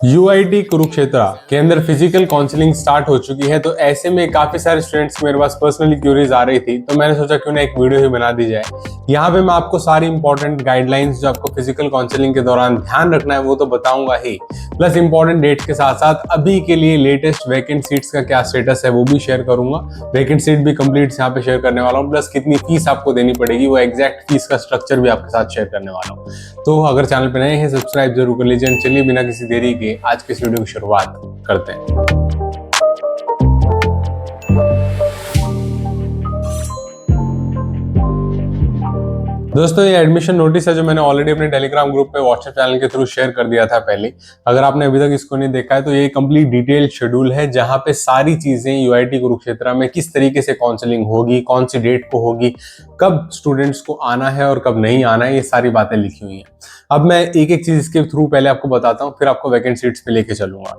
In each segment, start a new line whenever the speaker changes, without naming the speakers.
UIT Kurukshetra के अंदर physical counselling start हो चुकी है। तो ऐसे में काफी सारे स्टूडेंट्स मेरे पास पर्सनली क्यूरीज आ रही थी, तो मैंने सोचा क्यों ना एक वीडियो ही बना दी जाए। यहाँ पे मैं आपको सारी इंपॉर्टेंट गाइडलाइंस जो आपको फिजिकल काउंसलिंग के दौरान ध्यान रखना है वो तो बताऊंगा ही, प्लस इंपॉर्टेंट डेट के साथ साथ अभी के लिए लेटेस्ट वैकेंट सीट्स का क्या स्टेटस है वो भी शेयर करूंगा। वैकेंट सीट भी कंप्लीट यहाँ पे शेयर करने वाला हूँ, प्लस कितनी फीस आपको देनी पड़ेगी वो एग्जैक्ट फीस का स्ट्रक्चर भी आपके साथ शेयर करने वाला हूँ। तो अगर चैनल पे नए हैं सब्सक्राइब जरूर कर लीजिए। चलिए बिना किसी देरी के आज के इस वीडियो की शुरुआत करते हैं। दोस्तों ये एडमिशन नोटिस है जो मैंने ऑलरेडी अपने टेलीग्राम ग्रुप पे व्हाट्सएप चैनल के थ्रू शेयर कर दिया था पहले। अगर आपने अभी तक इसको नहीं देखा है तो ये कंप्लीट डिटेल शेड्यूल है जहां पे सारी चीजें यूआईटी कुरुक्षेत्र में किस तरीके से काउंसलिंग होगी, कौन सी डेट को होगी, कब स्टूडेंट्स को आना है और कब नहीं आना है, ये सारी बातें लिखी हुई हैं। अब मैं एक एक चीज इसके थ्रू पहले आपको बताता हूँ, फिर आपको वैकेंट सीट्स पे लेके चलूंगा।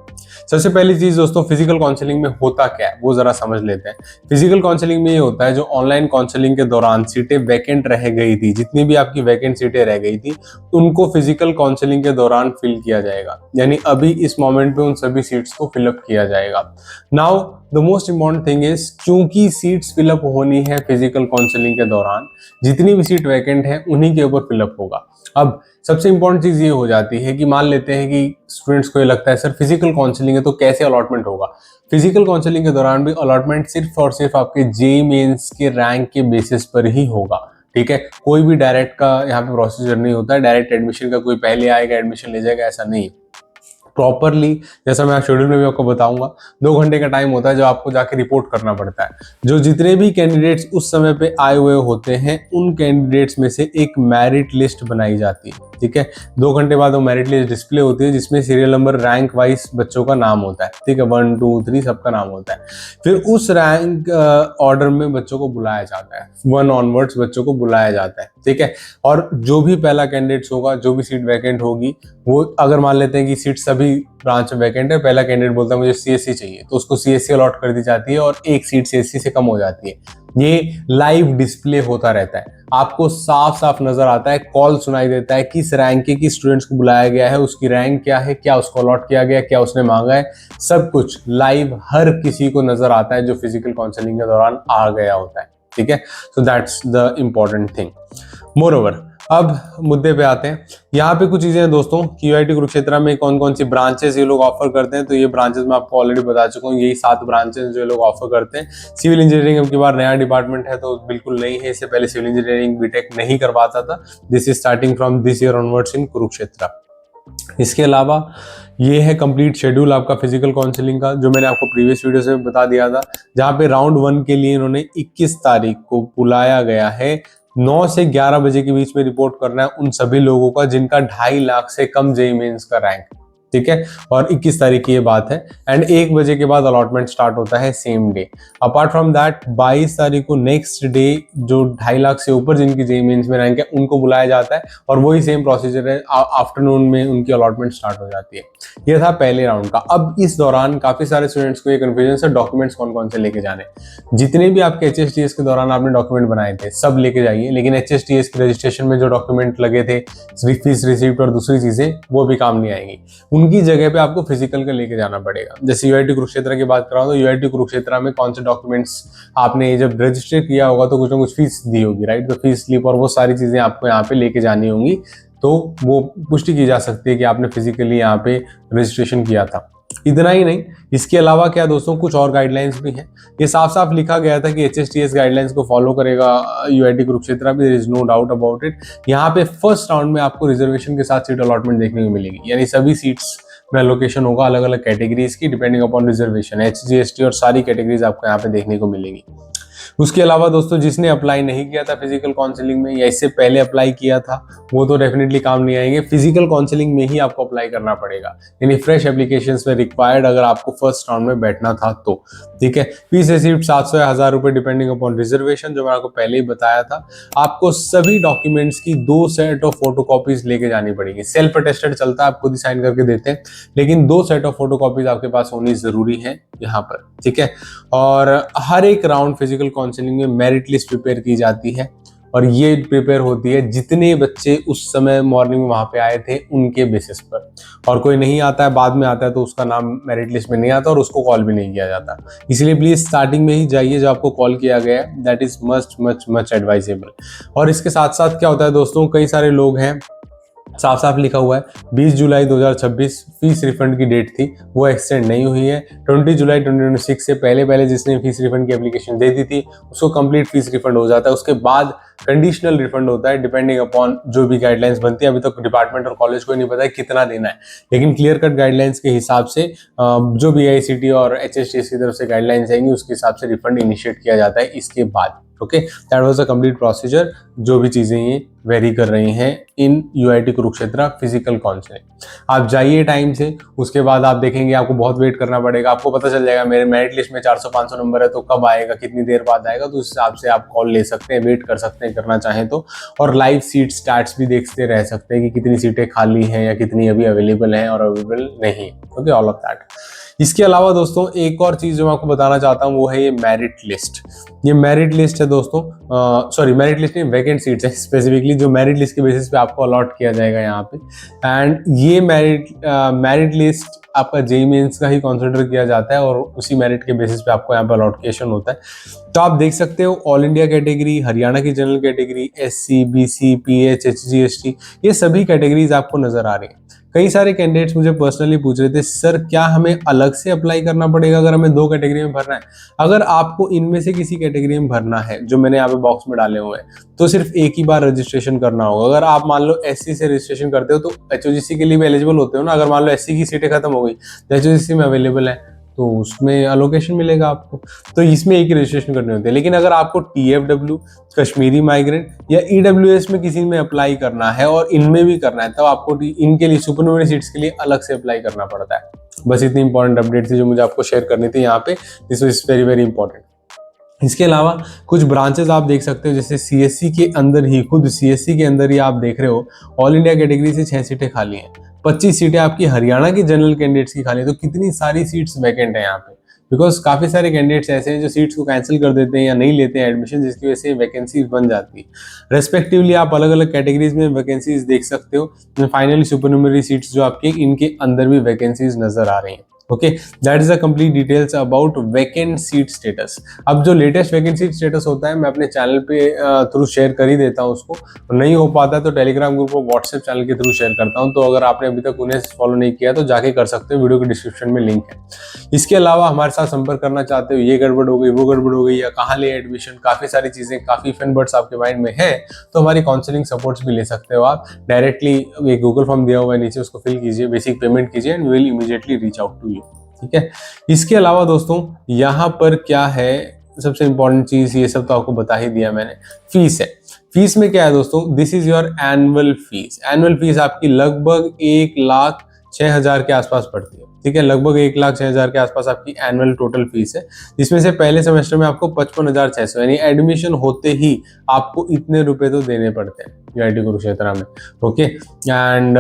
सबसे पहली चीज दोस्तों, फिजिकल काउंसलिंग में होता क्या है वो जरा समझ लेते हैं। फिजिकल काउंसलिंग में ये होता है जो ऑनलाइन काउंसलिंग के दौरान सीटें वैकेंट रह गई थी, जितनी भी आपकी वैकेंट सीटें रह गई थी उनको फिजिकल काउंसलिंग के दौरान फिल किया जाएगा। यानी अभी इस मोमेंट पे उन सभी सीट्स को फिलअप किया जाएगा। Now the most important thing is, क्योंकि सीट्स फिलअप होनी है फिजिकल काउंसलिंग के दौरान, जितनी भी सीट वैकेंट है उन्हीं के ऊपर फिलअप होगा। अब सबसे इंपॉर्टेंट चीज ये हो जाती है कि मान लेते हैं कि स्टूडेंट्स को ये लगता है सर फिजिकल काउंसलिंग है तो कैसे अलॉटमेंट होगा। फिजिकल काउंसलिंग के दौरान भी अलॉटमेंट सिर्फ और सिर्फ आपके जेईई मेंस के रैंक के बेसिस पर ही होगा। ठीक है, कोई भी डायरेक्ट का यहाँ पे प्रोसीजर नहीं होता है, डायरेक्ट एडमिशन का कोई पहले आएगा एडमिशन ले जाएगा ऐसा नहीं। प्रॉपरली जैसा मैं शेड्यूल में भी आपको बताऊंगा 2 घंटे का टाइम होता है जो आपको जाके रिपोर्ट करना पड़ता है। जो जितने भी कैंडिडेट्स उस समय पे आए हुए होते हैं उन कैंडिडेट्स में से एक मेरिट लिस्ट बनाई जाती है। ठीक है, 2 घंटे बाद वो मेरिट लिस्ट डिस्प्ले होती है जिसमें सीरियल नंबर रैंक वाइज बच्चों का नाम होता है। ठीक है, 1 2 3 सबका नाम होता है। फिर उस रैंक ऑर्डर में बच्चों को बुलाया जाता है, 1 ऑनवर्ड्स बच्चों को बुलाया जाता है। ठीक है, और जो भी पहला कैंडिडेट्स होगा, जो भी सीट वैकेंट होगी, वो अगर मान लेते हैं कि सीट सभी ब्रांच में वैकेंट है, पहला कैंडिडेट बोलता है मुझे सीएससी चाहिए तो उसको सीएससी अलॉट कर दी जाती है और एक सीट सीएससी से कम हो जाती है। ये लाइव डिस्प्ले होता रहता है, आपको साफ साफ नजर आता है, कॉल सुनाई देता है किस रैंक के किस स्टूडेंट्स को बुलाया गया है, उसकी रैंक क्या है, क्या उसको अलॉट किया गया, क्या उसने मांगा है, सब कुछ लाइव हर किसी को नजर आता है जो फिजिकल काउंसलिंग के दौरान आ गया होता है। ठीक है, so that's the important thing. Moreover अब मुद्दे पे आते हैं। यहाँ पे कुछ चीजें हैं दोस्तों कि यूआईटी कुरुक्षेत्र में कौन कौन सी ब्रांचेस ये लोग ऑफर करते हैं। तो ये ब्रांचेस मैं आपको ऑलरेडी बता चुका हूँ, यही 7 ब्रांचेस जो लोग ऑफर करते हैं। सिविल इंजीनियरिंग अब की बार नया डिपार्टमेंट है तो बिल्कुल नहीं है, इससे पहले सिविल इंजीनियरिंग बीटेक नहीं करवाता था। This is starting from this year onwards in Kurukshetra. इसके अलावा ये है कंप्लीट शेड्यूल आपका फिजिकल काउंसलिंग का जो मैंने आपको प्रीवियस वीडियो से बता दिया था, जहाँ पे राउंड 1 के लिए इन्होंने 21 तारीख को बुलाया गया है। 9 से 11 बजे के बीच में रिपोर्ट करना है उन सभी लोगों का जिनका 2.5 लाख से कम जेईई मेंस का रैंक। ठीक है, और 21 तारीख की ये बात है। एंड 1 बजे के बाद अलॉटमेंट स्टार्ट होता है same day. Apart from that 22 तारीख को नेक्स्ट डे जो 2.5 लाख से ऊपर जिनकी जेईई मेंस में रैंक है उनको बुलाया जाता है और वही सेम प्रोसीजर है, आफ्टरनून में उनकी अलॉटमेंट स्टार्ट हो जाती है। ये था पहले राउंड का। अब इस दौरान काफी सारे स्टूडेंट्स को ये कंफ्यूजन है डॉक्यूमेंट्स कौन कौन से लेके जाने। जितने भी आपके एचएसटीएस के दौरान आपने डॉक्यूमेंट बनाए थे सब लेके जाइए, लेकिन एचएसटीएस के रजिस्ट्रेशन में जो डॉक्यूमेंट लगे थे, फीस रिसीप्ट और दूसरी चीजें, वो भी काम नहीं आएंगी। उनकी जगह पे आपको फिजिकल का लेके जाना पड़ेगा। जैसे यूआईटी कुरुक्षेत्र की बात कर रहा हूँ तो यूआईटी कुरुक्षेत्र में कौन से डॉक्यूमेंट्स आपने जब रजिस्टर किया होगा तो कुछ ना कुछ फीस दी होगी, राइट। तो फीस स्लिप और वो सारी चीजें आपको यहाँ पे लेके जानी होंगी, तो वो पुष्टि की जा सकती है कि आपने फिजिकली यहाँ पे रजिस्ट्रेशन किया था। इतना ही नहीं, इसके अलावा क्या दोस्तों कुछ और गाइडलाइंस भी हैं। ये साफ साफ लिखा गया था कि एचएसटीएस गाइडलाइंस को फॉलो करेगा यूआईटी कुरुक्षेत्र भी, there is no doubt about it. यहाँ पे फर्स्ट राउंड में आपको रिजर्वेशन के साथ सीट अलॉटमेंट देखने को मिलेगी, यानी सभी सीट्स में एलोकेशन होगा अलग अलग कैटेगरीज की depending upon reservation. HC ST और सारी कैटेगरीज आपको यहाँ पे देखने को मिलेगी। उसके अलावा दोस्तों जिसने अप्लाई नहीं किया था फिजिकल काउंसलिंग में या इससे पहले अप्लाई किया था वो तो डेफिनेटली काम नहीं आएंगे। फिजिकल काउंसलिंग में ही आपको अप्लाई करना पड़ेगा, यानी फ्रेश एप्लीकेशंस में रिक्वायर्ड अगर आपको फर्स्ट राउंड में बैठना था तो। ठीक है, फीस रिसीप्ट 700 या 1000 रुपए डिपेंडिंग अपॉन रिजर्वेशन, जो मैं आपको पहले ही बताया था। आपको सभी डॉक्यूमेंट्स की 2 सेट ऑफ फोटोकॉपीज लेके जानी पड़ेगी। सेल्फ अटेस्टेड चलता है, आप खुद ही साइन करके देते हैं, लेकिन 2 सेट ऑफ फोटोकॉपीज आपके पास होनी जरूरी है यहाँ पर। ठीक है, और हर एक राउंड फिजिकल काउंसलिंग में मेरिट लिस्ट प्रिपेयर की जाती है। और ये प्रिपेयर होती है जितने बच्चे उस समय मॉर्निंग में वहाँ पे आए थे उनके बेसिस पर, और कोई नहीं आता है बाद में आता है तो उसका नाम मेरिट लिस्ट में नहीं आता और उसको कॉल भी नहीं किया जाता। इसलिए प्लीज स्टार्टिंग में ही जाइए, जो आपको कॉल किया गया है that is much much much advisable. और इसके साथ साथ क्या होता है दोस्तों, कई सारे लोग हैं, साफ साफ लिखा हुआ है 20 जुलाई 2026 फीस रिफंड की डेट थी, वो एक्सटेंड नहीं हुई है। 20 जुलाई 2026 से पहले पहले जिसने फीस रिफंड की एप्लीकेशन दे दी थी उसको कंप्लीट फीस रिफंड हो जाता है। उसके बाद कंडीशनल रिफंड होता है डिपेंडिंग अपॉन जो भी गाइडलाइंस बनती है। अभी तक डिपार्टमेंट और कॉलेज को नहीं पता है कितना देना है, लेकिन क्लियर कट गाइडलाइंस के हिसाब से जो भी AICTE और HSTS की तरफ से गाइडलाइंस आएंगी उसके हिसाब से रिफंड इनिशिएट किया जाता है इसके बाद। Okay, that was a complete procedure. जो भी चीजें ये वेरी कर रही हैं इन UIT कुरुक्षेत्र फिजिकल काउंसलिंग। आप जाइए टाइम से, उसके बाद आप देखेंगे आपको बहुत वेट करना पड़ेगा। आपको पता चल जाएगा मेरे मेरिट लिस्ट में 400-500 नंबर है तो कब आएगा, कितनी देर बाद आएगा, तो उस हिसाब से आप कॉल ले सकते हैं, वेट कर सकते हैं करना चाहें तो। और लाइव सीट स्टार्ट्स भी देखते रह सकते हैं कि कितनी सीटें खाली हैं या कितनी अभी अवेलेबल हैं और अवेलेबल नहीं। Okay, all of that. इसके अलावा दोस्तों एक और चीज जो मैं आपको बताना चाहता हूँ वो है ये मेरिट लिस्ट। ये मेरिट लिस्ट है दोस्तों, सॉरी मेरिट लिस्ट नहीं, वैकेंट सीट्स है स्पेसिफिकली, जो मेरिट लिस्ट के बेसिस पे आपको अलॉट किया जाएगा यहाँ पे। एंड ये मेरिट लिस्ट आपका JEE मेंस का ही कंसिडर किया जाता है और उसी मेरिट के बेसिस पे आपको यहाँ पे अलॉकेशन होता है। तो आप देख सकते हो ऑल इंडिया कैटेगरी, हरियाणा की general category, SC BC PH HG ST, ये सभी कैटेगरीज आपको नजर आ रही है। कई सारे कैंडिडेट्स मुझे पर्सनली पूछ रहे थे सर क्या हमें अलग से अप्लाई करना पड़ेगा अगर हमें 2 कैटेगरी में भरना है। अगर आपको इनमें से किसी कैटेगरी में भरना है जो मैंने यहाँ पे बॉक्स में डाले हुए हैं तो सिर्फ एक ही बार रजिस्ट्रेशन करना होगा। अगर आप मान लो SC से रजिस्ट्रेशन करते हो तो HOGC के लिए भी एलिजिबल होते हो ना। अगर मान लो SC की सीटें खत्म हो गई तो HOGC में अवेलेबल है तो उसमें अलोकेशन मिलेगा आपको, तो इसमें एक ही रजिस्ट्रेशन करनी होती है। लेकिन अगर आपको TFW, कश्मीरी माइग्रेंट या EWS में किसी में अप्लाई करना है और इनमें भी करना है तब आपको इनके लिए सुपरन्यूमरी सीट्स के लिए अलग से अप्लाई करना पड़ता है। बस इतनी इंपॉर्टेंट अपडेट थी जो मुझे आपको शेयर करनी थी यहाँ पे। This is very very important. इसके अलावा कुछ ब्रांचेस आप देख सकते हो, जैसे CSC के अंदर ही, खुद CSC के अंदर ही आप देख रहे हो ऑल इंडिया कैटेगरी से 6 सीटें खाली हैं, 25 सीटें आपकी हरियाणा की जनरल कैंडिडेट्स की खाली है। तो कितनी सारी सीट्स वैकेंट है यहाँ पे, बिकॉज काफी सारे कैंडिडेट्स ऐसे हैं जो सीट्स को कैंसिल कर देते हैं या नहीं लेते हैं एडमिशन, जिसकी वजह से वैकेंसीज बन जाती है। रेस्पेक्टिवली आप अलग अलग कैटेगरीज में वैकेंसीज देख सकते हो। फाइनली सुपरन्यूमरी सीट्स जो आपके, इनके अंदर भी वैकेंसीज नजर आ रही हैं। Okay, that is the complete details about vacant seat status. अब जो लेटेस्ट वैकेंट सीट स्टेटस होता है मैं अपने चैनल पे थ्रू शेयर कर ही देता हूँ उसको, नहीं हो पाता है तो टेलीग्राम ग्रुप और व्हाट्सएप चैनल के थ्रू शेयर करता हूँ। तो अगर आपने अभी तक उन्हें फॉलो नहीं किया तो जाके कर सकते हो, वीडियो के डिस्क्रिप्शन में लिंक है। इसके अलावा हमारे साथ संपर्क करना चाहते हो, ये गड़बड़ हो गई वो गड़बड़ हो गई या कहाँ ले एडमिशन, काफी सारी चीजें, काफी फन बर्ड्स आपके माइंड में है तो हमारी काउंसलिंग सपोर्ट्स भी ले सकते हो आप। डायरेक्टली एक गूगल फॉर्म दिया हुआ है नीचे, उसको फिल कीजिए, बेसिक पेमेंट कीजिए and we will immediately reach out to you. ठीक है, इसके अलावा दोस्तों यहाँ पर क्या है, सबसे इंपॉर्टेंट चीज, ये सब तो आपको बता ही दिया मैंने, फीस है। फीस में क्या है दोस्तों, this is your annual fees. Annual fees आपकी लगभग 1,06,000 के आसपास पड़ती है। ठीक है, लगभग 1,06,000 के आसपास आपकी एनुअल टोटल फीस है, जिसमें से पहले सेमेस्टर में आपको 55,600 यानी एडमिशन होते ही आपको इतने रुपए तो देने पड़ते हैं UIT कुरुक्षेत्र में। ओके, एंड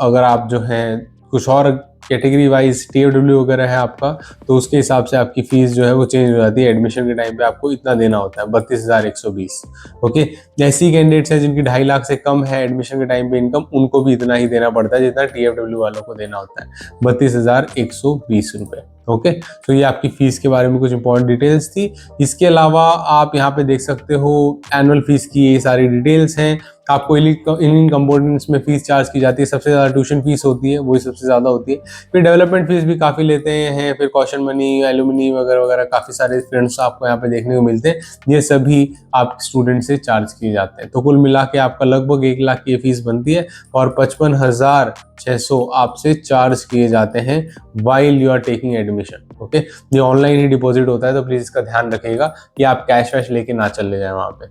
अगर आप जो है कुछ और कैटेगरी वाइज TFW वगैरह है आपका तो उसके हिसाब से आपकी फीस जो है वो चेंज हो जाती है। एडमिशन के टाइम पे आपको इतना देना होता है 32,120। ओके, ऐसी कैंडिडेट्स हैं जिनकी 2.5 लाख से कम है एडमिशन के टाइम पे इनकम, उनको भी इतना ही देना पड़ता है जितना TFW वालों को देना होता है, 32,120 रुपए। ओके, तो ये आपकी फीस के बारे में कुछ इंपॉर्टेंट डिटेल्स थी। इसके अलावा आप यहाँ पे देख सकते हो एनुअल फीस की ये सारी डिटेल्स हैं। आपको इन कंपोनेंट्स में फीस चार्ज की जाती है, सबसे ज्यादा ट्यूशन फीस होती है, वही सबसे ज्यादा होती है। फिर डेवलपमेंट फीस भी काफी लेते हैं, फिर कॉशन मनी, एलुमनी वगैरह वगैरह काफी सारे फंड्स आपको यहाँ पे देखने को मिलते हैं। ये सभी आप स्टूडेंट से चार्ज किए जाते हैं। तो कुल मिला के आपका लगभग 1 लाख की फीस बनती है और 55,600 आपसे चार्ज किए जाते हैं while you are taking admission. Okay, ये ऑनलाइन ही डिपॉजिट होता है तो प्लीज इसका ध्यान रखिएगा कि आप कैश वैश लेके ना चले जाए वहां पे।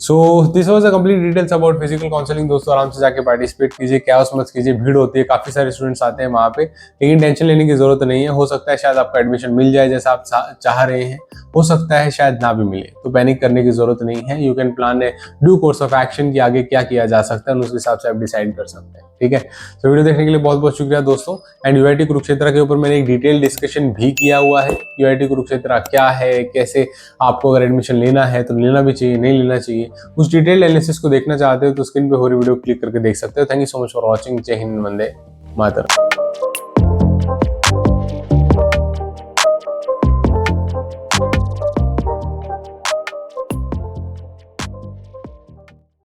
So this was a complete details about physical counselling. दोस्तों आराम से जाके पार्टिसिपेट कीजिए, क्या मत कीजिए, भीड़ होती है, काफी सारे स्टूडेंट्स आते हैं वहाँ पे, लेकिन टेंशन लेने की जरूरत नहीं है। हो सकता है शायद आपका एडमिशन मिल जाए जैसा आप चाह रहे हैं, हो सकता है शायद ना भी मिले, तो पैनिक करने की जरूरत नहीं है। You can plan A due course of action कि आगे क्या किया जा सकता है, उस हिसाब से आप डिसाइड कर सकते हैं। ठीक है, तो वीडियो देखने के लिए बहुत बहुत शुक्रिया दोस्तों। एंड यूआईटी कुरुक्षेत्र के ऊपर मैंने एक डिटेल डिस्कशन भी किया हुआ है। यूआईटी कुरुक्षेत्र क्या है, कैसे आपको अगर एडमिशन लेना है तो लेना भी चाहिए, नहीं लेना चाहिए, उस डिटेल एनालिसिस को देखना चाहते हो तो स्क्रीन पे हो रही वीडियो क्लिक करके देख सकते हो। Thank you so much for watching. जय हिंद, वंदे मातरम।